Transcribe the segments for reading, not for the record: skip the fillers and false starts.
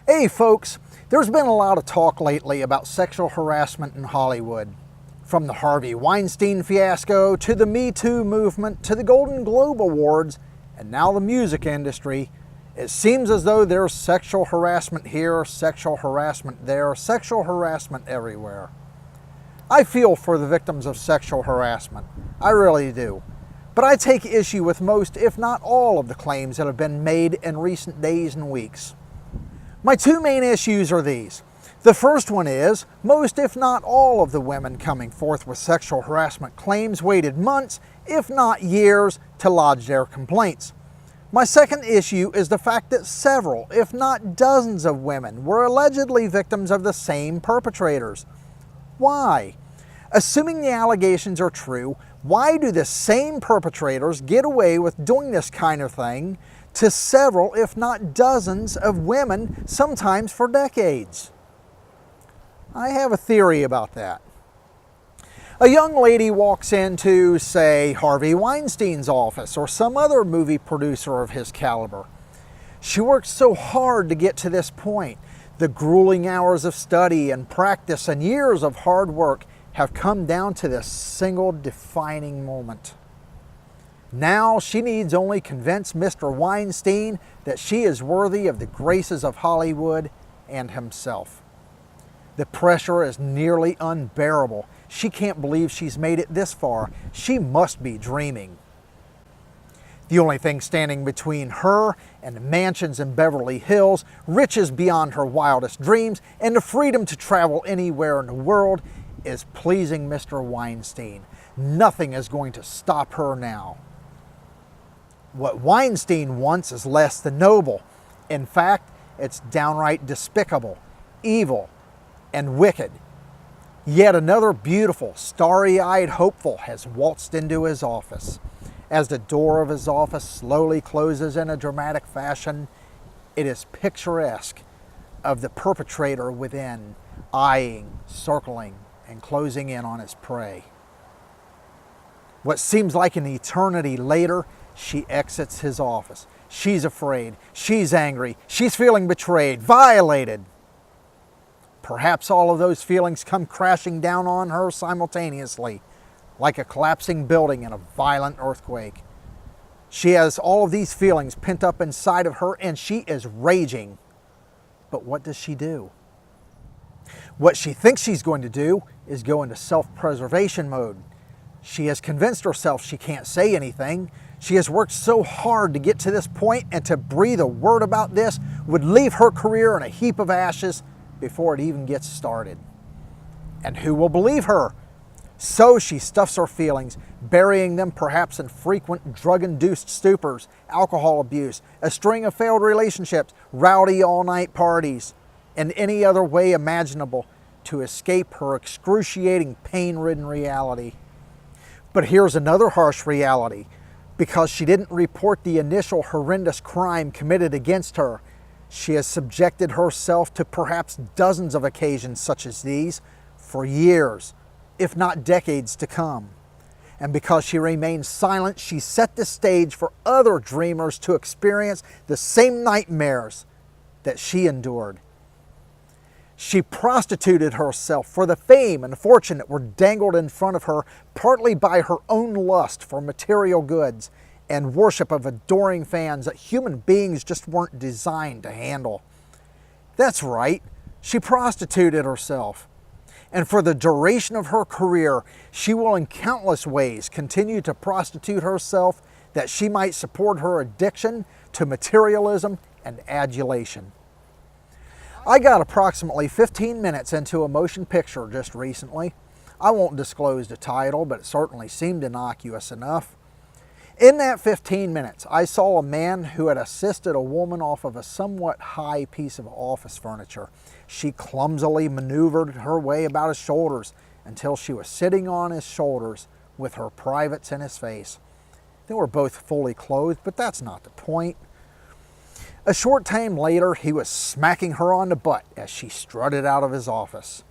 Hey folks, there's been a lot of talk lately about sexual harassment in Hollywood. From the Harvey Weinstein fiasco, to the Me Too movement, to the Golden Globe Awards, and now the music industry, it seems as though there's sexual harassment here, sexual harassment there, sexual harassment everywhere. I feel for the victims of sexual harassment. I really do. But I take issue with most, if not all, of the claims that have been made in recent days and weeks. My two main issues are these. The first one is, most if not all of the women coming forth with sexual harassment claims waited months, if not years, to lodge their complaints. My second issue is the fact that several, if not dozens of women were allegedly victims of the same perpetrators. Why? Assuming the allegations are true, why do the same perpetrators get away with doing this kind of thing to several, if not dozens, of women, sometimes for decades? I have a theory about that. A young lady walks into, say, Harvey Weinstein's office or some other movie producer of his caliber. She worked so hard to get to this point. The grueling hours of study and practice and years of hard work have come down to this single defining moment. Now she needs only convince Mr. Weinstein that she is worthy of the graces of Hollywood and himself. The pressure is nearly unbearable. She can't believe she's made it this far. She must be dreaming. The only thing standing between her and the mansions in Beverly Hills, riches beyond her wildest dreams, and the freedom to travel anywhere in the world is pleasing Mr. Weinstein. Nothing is going to stop her now. What Weinstein wants is less than noble. In fact, it's downright despicable, evil, and wicked. Yet another beautiful, starry-eyed hopeful has waltzed into his office. As the door of his office slowly closes in a dramatic fashion, it is picturesque of the perpetrator within, eyeing, circling, and closing in on his prey. What seems like an eternity later, she exits his office. She's afraid, she's angry, she's feeling betrayed, violated. Perhaps all of those feelings come crashing down on her simultaneously, like a collapsing building in a violent earthquake. She has all of these feelings pent up inside of her and she is raging. But what does she do? What she thinks she's going to do is go into self-preservation mode. She has convinced herself she can't say anything. She has worked so hard to get to this point, and to breathe a word about this would leave her career in a heap of ashes before it even gets started. And who will believe her? So she stuffs her feelings, burying them perhaps in frequent drug-induced stupors, alcohol abuse, a string of failed relationships, rowdy all-night parties, and any other way imaginable to escape her excruciating, pain-ridden reality. But here's another harsh reality. Because she didn't report the initial horrendous crime committed against her, she has subjected herself to perhaps dozens of occasions such as these for years, if not decades to come. And because she remains silent, she set the stage for other dreamers to experience the same nightmares that she endured. She prostituted herself for the fame and fortune that were dangled in front of her, partly by her own lust for material goods and worship of adoring fans that human beings just weren't designed to handle. That's right, she prostituted herself. And for the duration of her career, she will in countless ways continue to prostitute herself that she might support her addiction to materialism and adulation. I got approximately 15 minutes into a motion picture just recently. I won't disclose the title, but it certainly seemed innocuous enough. In that 15 minutes, I saw a man who had assisted a woman off of a somewhat high piece of office furniture. She clumsily maneuvered her way about his shoulders until she was sitting on his shoulders with her privates in his face. They were both fully clothed, but that's not the point. A short time later, he was smacking her on the butt as she strutted out of his office.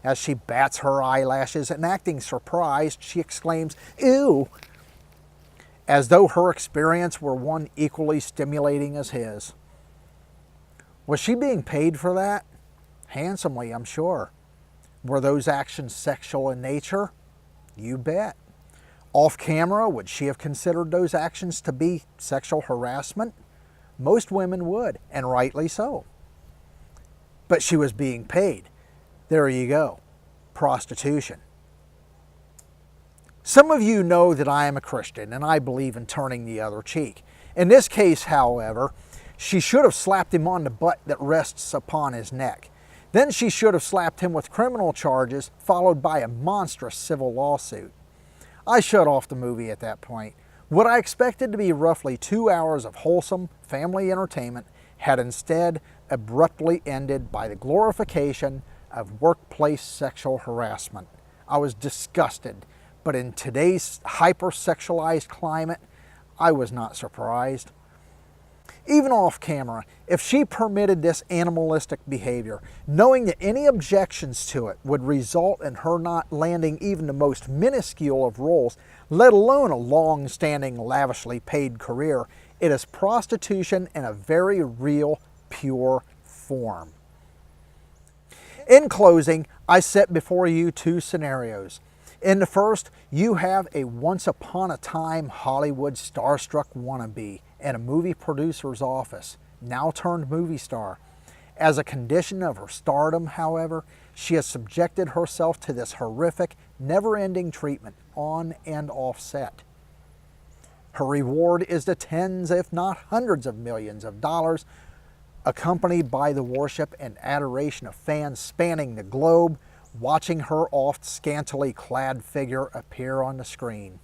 As she bats her eyelashes and acting surprised, she exclaims, "Ew," as though her experience were one equally stimulating as his. Was she being paid for that? Handsomely, I'm sure. Were those actions sexual in nature? You bet. Off camera, would she have considered those actions to be sexual harassment? Most women would, and rightly so. But she was being paid. There you go. Prostitution. Some of you know that I am a Christian and I believe in turning the other cheek. In this case, however, she should have slapped him on the butt that rests upon his neck. Then she should have slapped him with criminal charges, followed by a monstrous civil lawsuit. I shut off the movie at that point. What I expected to be roughly 2 hours of wholesome family entertainment had instead abruptly ended by the glorification of workplace sexual harassment. I was disgusted, but in today's hyper-sexualized climate, I was not surprised. Even off camera, if she permitted this animalistic behavior, knowing that any objections to it would result in her not landing even the most minuscule of roles, let alone a long-standing, lavishly paid career, it is prostitution in a very real, pure form. In closing, I set before you two scenarios. In the first, you have a once-upon-a-time Hollywood starstruck wannabe in a movie producer's office, now turned movie star. As a condition of her stardom, however, she has subjected herself to this horrific, never-ending treatment on and off set. Her reward is the tens, if not hundreds of millions of dollars, accompanied by the worship and adoration of fans spanning the globe, watching her oft scantily clad figure appear on the screen.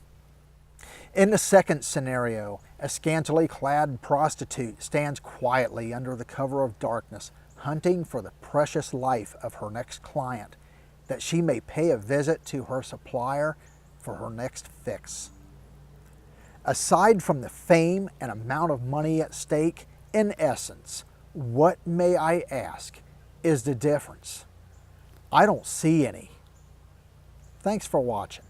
In the second scenario, a scantily clad prostitute stands quietly under the cover of darkness, hunting for the precious life of her next client, that she may pay a visit to her supplier for her next fix. Aside from the fame and amount of money at stake, in essence, what, may I ask, is the difference? I don't see any. Thanks for watching.